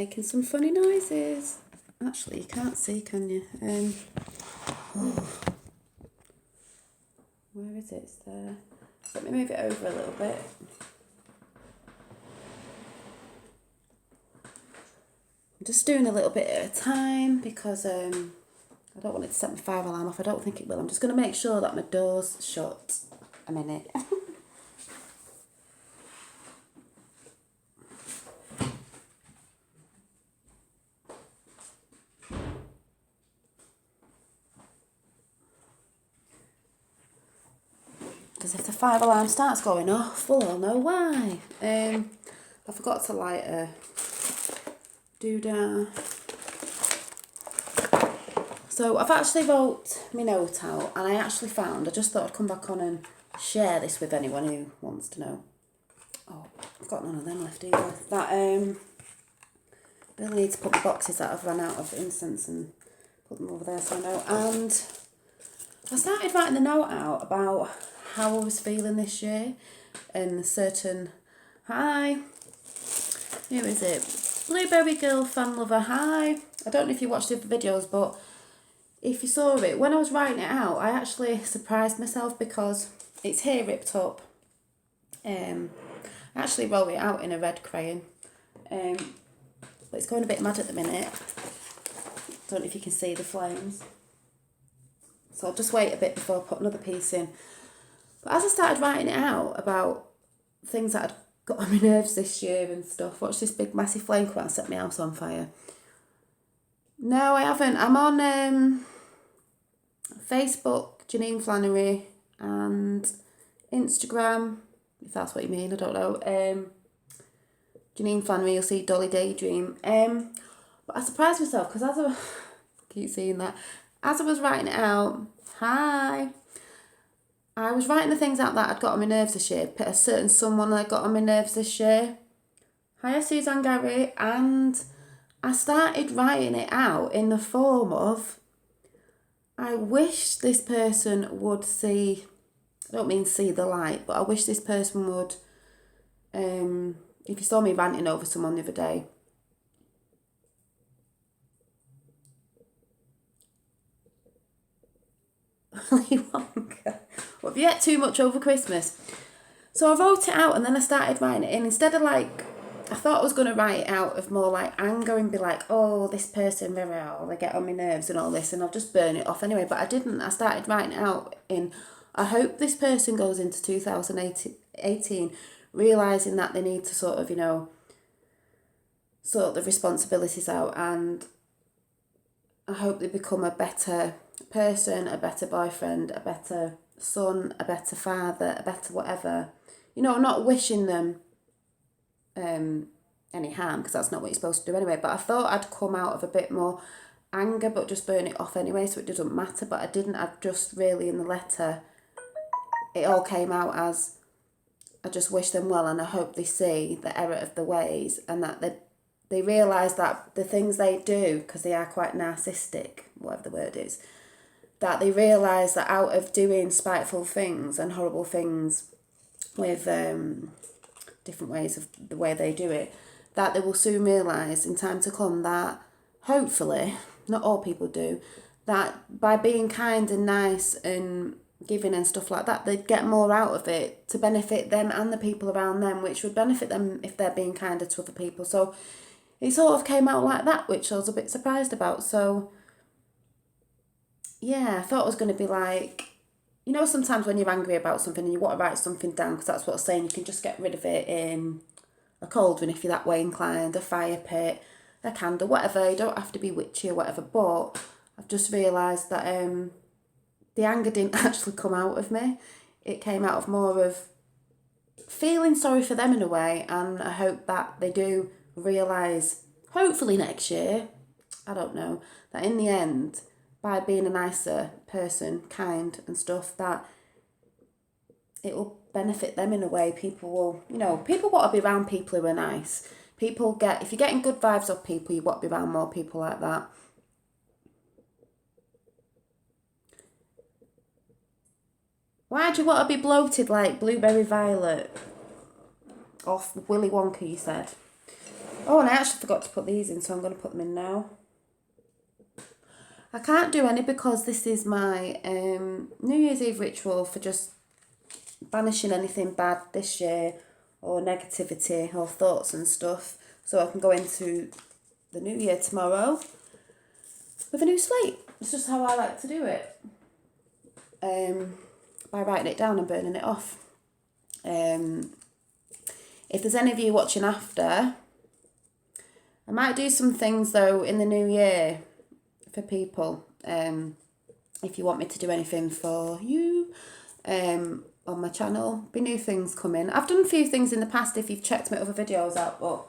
making some funny noises. Actually, you can't see, can you? Where is it? It's there. Let me move it over a little bit. I'm just doing a little bit at a time because I don't want it to set my fire alarm off. I don't think it will. I'm just going to make sure that my door's shut a minute. Because if the fire alarm starts going off, we'll all know why. I forgot to light a doodah. So I've actually wrote my note out, and I actually found, I just thought I'd come back on and share this with anyone who wants to know. Oh, I've got none of them left either. That really need to put the boxes that I've run out of incense and put them over there so I know. And I started writing the note out about how I was feeling this year, and certain, hi, who is it? Blueberry Girl Fan Lover, hi. I don't know if you watched the videos, but if you saw it, when I was writing it out, I actually surprised myself because it's here ripped up. I actually wrote it out in a red crayon, but it's going a bit mad at the minute. Don't know if you can see the flames. So I'll just wait a bit before I put another piece in. But as I started writing it out about things that had got on my nerves this year and stuff, watch this big massive flame come out and set my house on fire. No, I haven't. I'm on Facebook, Janine Flannery, and Instagram, if that's what you mean, I don't know. Janine Flannery, you'll see Dolly Daydream. But I surprised myself because keep seeing that. As I was writing it out, hi. I was writing the things out that I'd got on my nerves this year. A certain someone that got on my nerves this year. Hiya, Suzanne Gary. And I started writing it out in the form of, I wish this person would see, I don't mean see the light, but I wish this person would, if you saw me ranting over someone the other day, Well, have you ate too much over Christmas? So I wrote it out and then I started writing it in. Instead of like, I thought I was going to write it out of more like anger and be like, oh, this person, they get on my nerves and all this, and I'll just burn it off anyway. But I didn't. I started writing it out in, I hope this person goes into 2018 realising that they need to sort of, sort the responsibilities out, and I hope they become a better person, a better boyfriend, a better son, a better father, a better whatever. Not wishing them any harm, because that's not what you're supposed to do anyway. But I thought I'd come out of a bit more anger, but just burn it off anyway, so it doesn't matter. But I didn't. I just really, in the letter, it all came out as, I just wish them well, and I hope they see the error of the ways, and that they realise that the things they do, because they are quite narcissistic, whatever the word is, that they realise that out of doing spiteful things and horrible things with different ways of the way they do it, that they will soon realise in time to come that, hopefully, not all people do, that by being kind and nice and giving and stuff like that, they'd get more out of it to benefit them and the people around them, which would benefit them if they're being kinder to other people. So it sort of came out like that, which I was a bit surprised about. So yeah, I thought it was going to be like, sometimes when you're angry about something and you want to write something down, because that's what I'm saying, you can just get rid of it in a cauldron if you're that way inclined, a fire pit, a candle, whatever. You don't have to be witchy or whatever. But I've just realised that the anger didn't actually come out of me. It came out of more of feeling sorry for them in a way, and I hope that they do realise, hopefully next year, I don't know, that in the end, by being a nicer person, kind and stuff, that it will benefit them in a way. People will, people want to be around people who are nice. If you're getting good vibes off people, you want to be around more people like that. Why do you want to be bloated like Blueberry Violet? Off Willy Wonka, you said. Oh, and I actually forgot to put these in, so I'm going to put them in now. I can't do any because this is my New Year's Eve ritual for just banishing anything bad this year or negativity or thoughts and stuff, so I can go into the new year tomorrow with a new slate. It's just how I like to do it, by writing it down and burning it off. If there's any of you watching after, I might do some things though in the new year for people. If you want me to do anything for you on my channel, be new things coming. I've done a few things in the past if you've checked my other videos out, but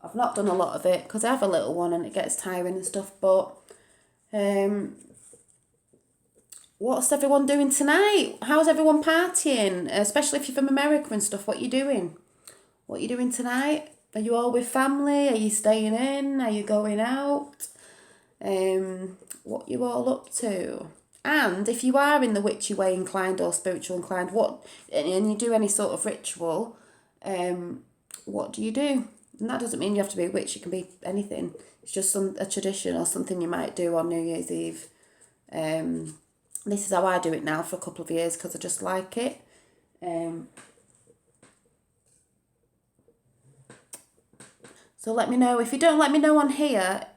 I've not done a lot of it because I have a little one and it gets tiring and stuff. But what's everyone doing tonight? How's everyone partying? Especially if you're from America and stuff, what you doing? What you doing tonight? Are you all with family? Are you staying in? Are you going out? What you all up to? And if you are in the witchy way inclined or spiritual inclined, and you do any sort of ritual, what do you do? And that doesn't mean you have to be a witch. It can be anything. It's just a tradition or something you might do on New Year's Eve. This is how I do it now for a couple of years because I just like it. So let me know. If you don't let me know on here,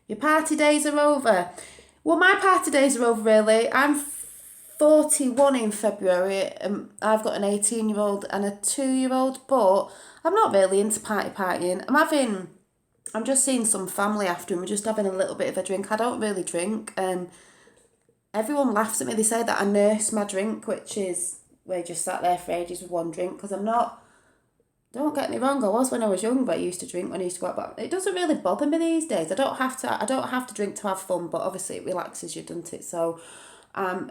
your party days are over. Well, my party days are over, really. I'm 41 in February. I've got an 18-year-old and a 2-year-old, but I'm not really into partying. I'm just seeing some family after and we're just having a little bit of a drink. I don't really drink. Everyone laughs at me. They say that I nurse my drink, which is where you just sat there for ages with one drink, because I'm not. Don't get me wrong, I was when I was younger. I used to drink when I used to go out, but it doesn't really bother me these days. I don't have to drink to have fun, but obviously it relaxes you, doesn't it? So, yeah,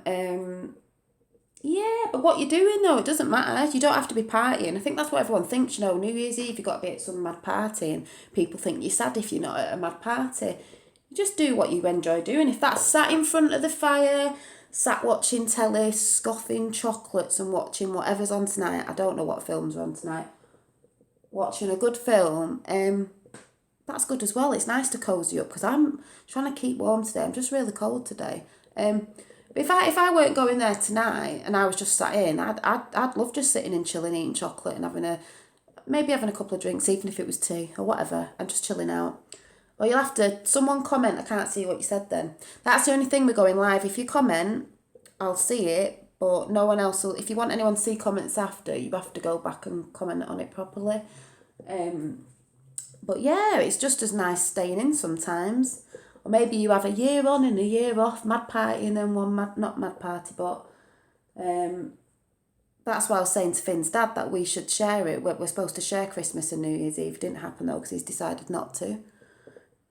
but what you're doing though, it doesn't matter. You don't have to be partying. I think that's what everyone thinks, New Year's Eve, you've got to be at some mad party, and people think you're sad if you're not at a mad party. You just do what you enjoy doing. If that's sat in front of the fire, sat watching telly, scoffing chocolates and watching whatever's on tonight. I don't know what films are on tonight. Watching a good film, that's good as well. It's nice to cozy up because I'm trying to keep warm today. I'm just really cold today. But if I weren't going there tonight and I was just sat in, I'd love just sitting and chilling, eating chocolate and having a couple of drinks, even if it was tea or whatever, and just chilling out. Or you'll have to, someone comment, I can't see what you said then. That's the only thing we're going live. If you comment, I'll see it, but no one else will. If you want anyone to see comments after, you have to go back and comment on it properly. But yeah, it's just as nice staying in sometimes. Or maybe you have a year on and a year off, mad party, and then one not mad party, but that's why I was saying to Finn's dad that we should share it. We're supposed to share Christmas and New Year's Eve. It didn't happen though because he's decided not to.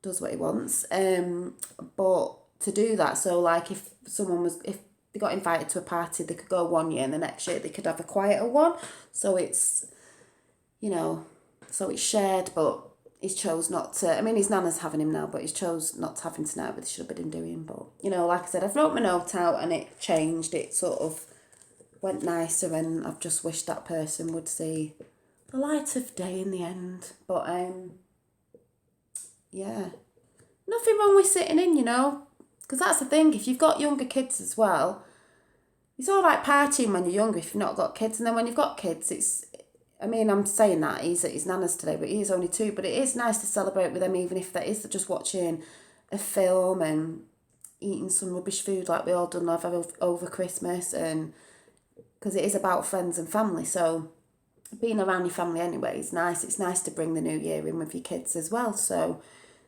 Does what he wants. But to do that, so like if they got invited to a party, they could go one year and the next year they could have a quieter one. So it's, so it's shared, but he's chose not to. I mean, his nana's having him now, but he's chose not to have him tonight, but he should have been doing. But, like I said, I've wrote my note out and it changed. It sort of went nicer and I've just wished that person would see the light of day in the end. But, yeah. Nothing wrong with sitting in, because that's the thing. If you've got younger kids as well, it's all right partying when you're younger if you've not got kids. And then when you've got kids, I'm saying that he's at his nana's today, but he's only 2. But it is nice to celebrate with them, even if that is just watching a film and eating some rubbish food like we all done over Christmas. And because it is about friends and family. So being around your family anyway is nice. It's nice to bring the new year in with your kids as well. So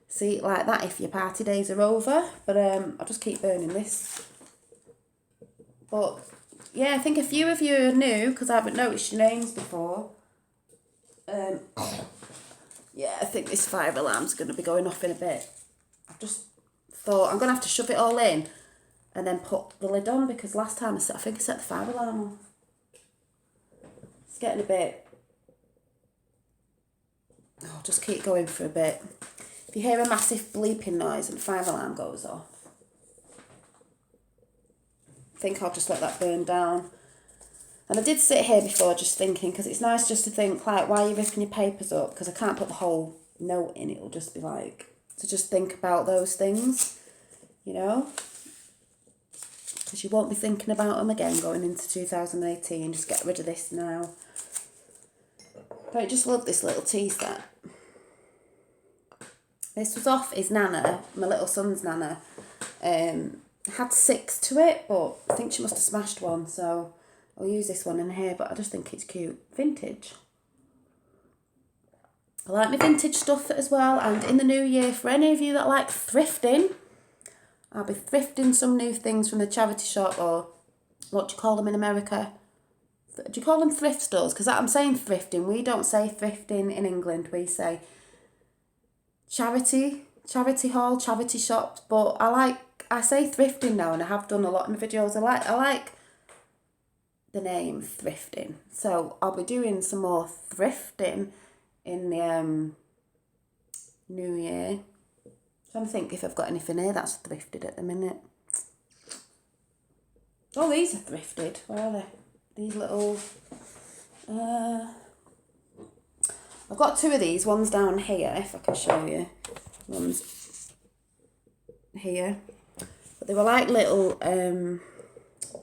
see it like that if your party days are over. But I'll just keep burning this. But yeah, I think a few of you are new because I haven't noticed your names before. Yeah, I think this fire alarm's going to be going off in a bit. I've just thought I'm going to have to shove it all in and then put the lid on because last time I think I set the fire alarm on. It's getting a bit... I'll just keep going for a bit. If you hear a massive bleeping noise and the fire alarm goes off, I think I'll just let that burn down. And I did sit here before just thinking, because it's nice just to think, like, why are you ripping your papers up? Because I can't put the whole note in, it'll just be like, to just think about those things, you know? Because you won't be thinking about them again going into 2018. Just get rid of this now. But I just love this little tea set. This was off his nana, my little son's nana. Had 6 to it, but I think she must have smashed one, so I'll use this one in here, but I just think it's cute. Vintage. I like my vintage stuff as well, and in the new year, for any of you that like thrifting, I'll be thrifting some new things from the charity shop, or what do you call them in America? Do you call them thrift stores? Because I'm saying thrifting. We don't say thrifting in England. We say charity hall, charity shops. But I say thrifting now, and I have done a lot in the videos. I like the name thrifting. So I'll be doing some more thrifting in the new year. Trying to think if I've got anything here that's thrifted at the minute. Oh, these are thrifted. Where are they? These little... I've got 2 of these. One's down here, if I can show you. One's here. But they were like little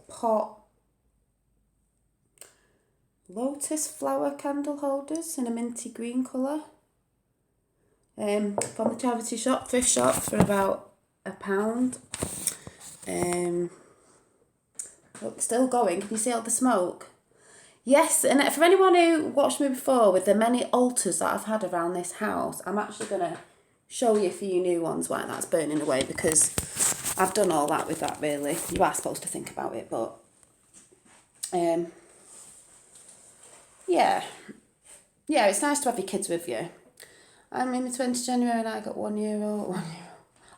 pot lotus flower candle holders in a minty green colour. From the charity shop, thrift shop, for about £1. Look, still going. Can you see all the smoke? Yes, and for anyone who watched me before with the many altars that I've had around this house, I'm actually going to show you a few new ones while that's burning away, because I've done all that with that, really. You are supposed to think about it, but... Yeah, it's nice to have your kids with you. I'm in my 20th January and I got 1 year old.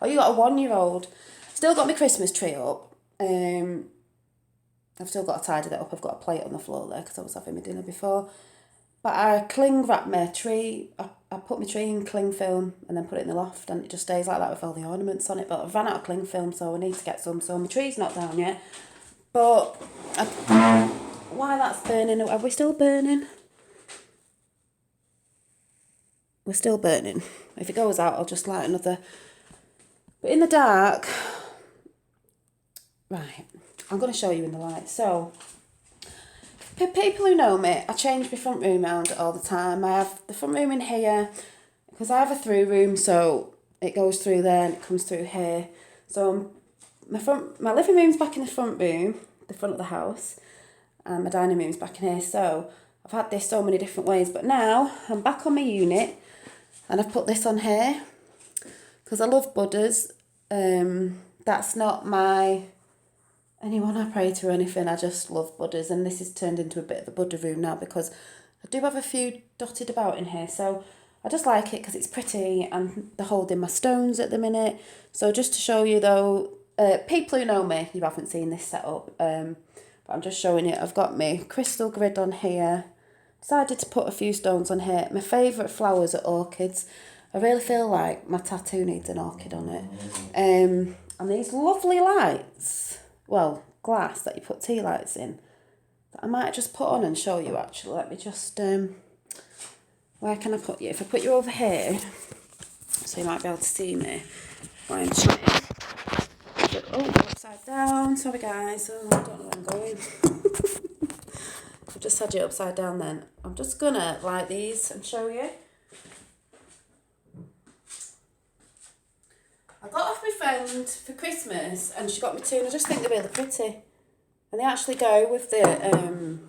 Oh, you got a 1-year-old. Still got my Christmas tree up. I've still got to tidy that up. I've got a plate on the floor there because I was having my dinner before. But I cling wrap my tree. I put my tree in cling film and then put it in the loft, and it just stays like that with all the ornaments on it. But I've run out of cling film, so I need to get some. So my tree's not down yet. But why that's burning? Are we still burning? We're still burning. If it goes out, I'll just light another. But in the dark, right, I'm going to show you in the light. So, for people who know me, I change my front room around all the time. I have the front room in here, because I have a through room, so it goes through there and it comes through here. So, my living room's back in the front room, the front of the house, and my dining room's back in here. So, I've had this so many different ways, but now I'm back on my unit. And I've put this on here because I love Buddhas. That's not anyone I pray to or anything. I just love Buddhas. And this has turned into a bit of a Buddha room now because I do have a few dotted about in here. So I just like it because it's pretty and they're holding my stones at the minute. So just to show you though, people who know me, you haven't seen this setup. But I'm just showing it. I've got my crystal grid on here. Decided to put a few stones on here. My favourite flowers are orchids. I really feel like my tattoo needs an orchid on it. And these lovely lights, well, glass that you put tea lights in, that I might just put on and show you actually. Let me just, where can I put you? If I put you over here, so you might be able to see me while I'm chatting. Oh, upside down. Sorry guys, I don't know where I'm going. I've just had it upside down then. I'm just going to light these and show you. I got off my friend for Christmas and she got me 2 and I just think they're really pretty. And they actually go with the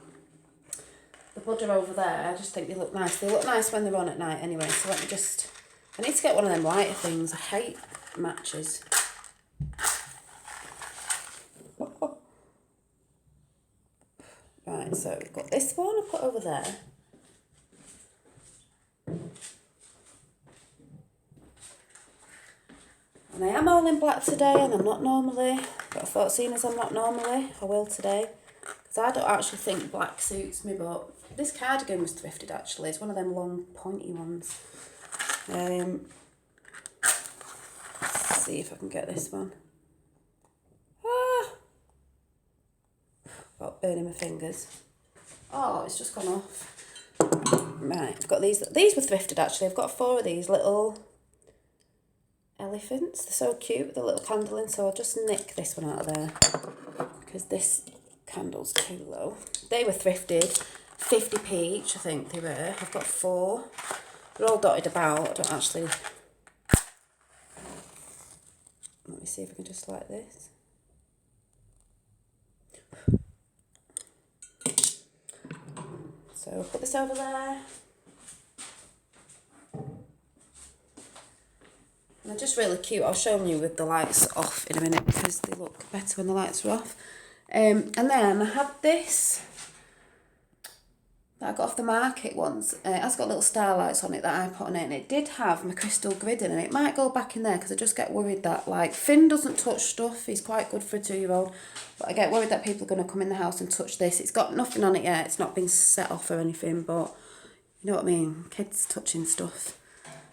Buddha over there. I just think they look nice. They look nice when they're on at night anyway. So let me just... I need to get one of them lighter things. I hate matches. Right, so we've got this one I put over there. And I am all in black today and I'm not normally, but I thought seeing as I'm not normally, I will today. Because I don't actually think black suits me, but this cardigan was thrifted actually. It's one of them long pointy ones. Let's see if I can get this one. Got burning my fingers. Oh, it's just gone off. Right, I've got these. These were thrifted actually. I've got 4 of these little elephants. They're so cute with the little candle in, so I'll just nick this one out of there because this candle's too low. They were thrifted, 50p each I think they were. I've got 4. They're all dotted about. I don't actually... Let me see if I can just like this. So put this over there. And they're just really cute. I'll show you with the lights off in a minute because they look better when the lights are off. And then I had this that I got off the market once. It has got little starlights on it that I put on it, and it did have my crystal grid in, and it might go back in there because I just get worried that, like, Finn doesn't touch stuff. He's quite good for a 2-year-old, but I get worried that people are going to come in the house and touch this. It's got nothing on it yet. It's not been set off or anything, but you know what I mean? Kids touching stuff.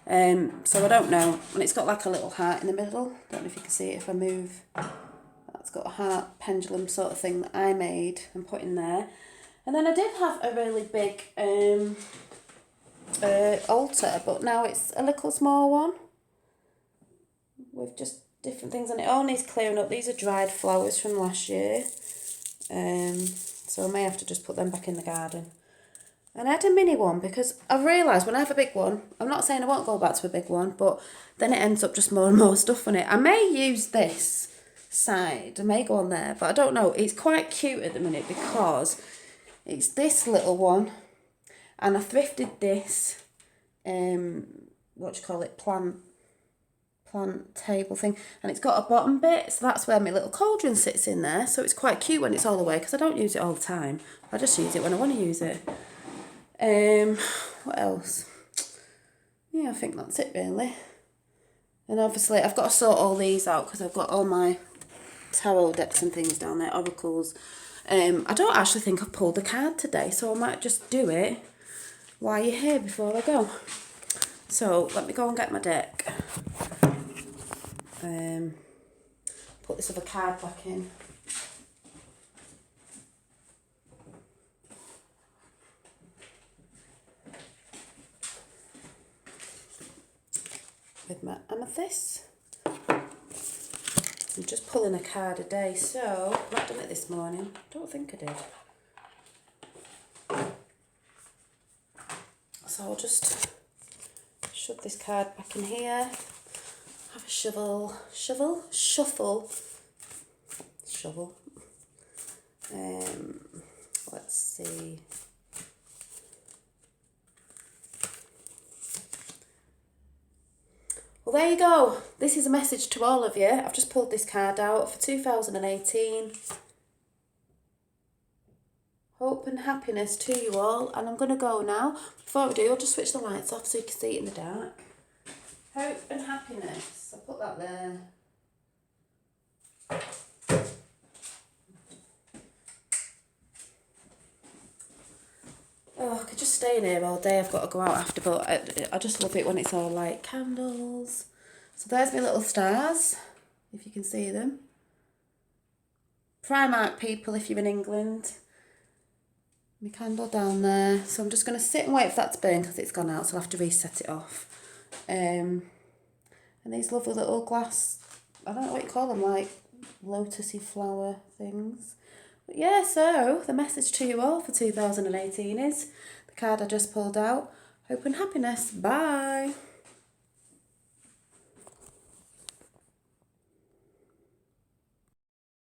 So I don't know. And it's got like a little heart in the middle. Don't know if you can see it if I move. That's got a heart pendulum sort of thing that I made and put in there. And then I did have a really big altar, but now it's a little small one with just different things on it. It all needs clearing up. These are dried flowers from last year. So I may have to just put them back in the garden. And I had a mini one because I've realised when I have a big one, I'm not saying I won't go back to a big one, but then it ends up just more and more stuff on it. I may use this side, I may go on there, but I don't know. It's quite cute at the minute because it's this little one, and I thrifted this, what do you call it, plant table thing, and it's got a bottom bit, so that's where my little cauldron sits in there, so it's quite cute when it's all away because I don't use it all the time. I just use it when I want to use it. What else? Yeah, I think that's it really. And obviously I've got to sort all these out because I've got all my tarot decks and things down there, oracles. I don't actually think I've pulled a card today, so I might just do it while you're here before I go. So let me go and get my deck. Put this other card back in. With my amethyst. I'm just pulling a card a day, so I've not done it this morning. Don't think I did. So I'll just shove this card back in here. Have a shuffle. Let's see. Well, there you go. This is a message to all of you. I've just pulled this card out for 2018. Hope and happiness to you all. And I'm going to go now. Before I do, I'll just switch the lights off so you can see it in the dark. Hope and happiness. I'll put that there. Oh, I could just stay in here all day. I've got to go out after, but I just love it when it's all like candles. So there's my little stars, if you can see them. Primark people, if you're in England. My candle down there. So I'm just going to sit and wait for that to burn because it's gone out, so I'll have to reset it off. And these lovely little glass, I don't know what you call them, like lotusy flower things. But yeah, so the message to you all for 2018 is the card I just pulled out. Hope and happiness. Bye.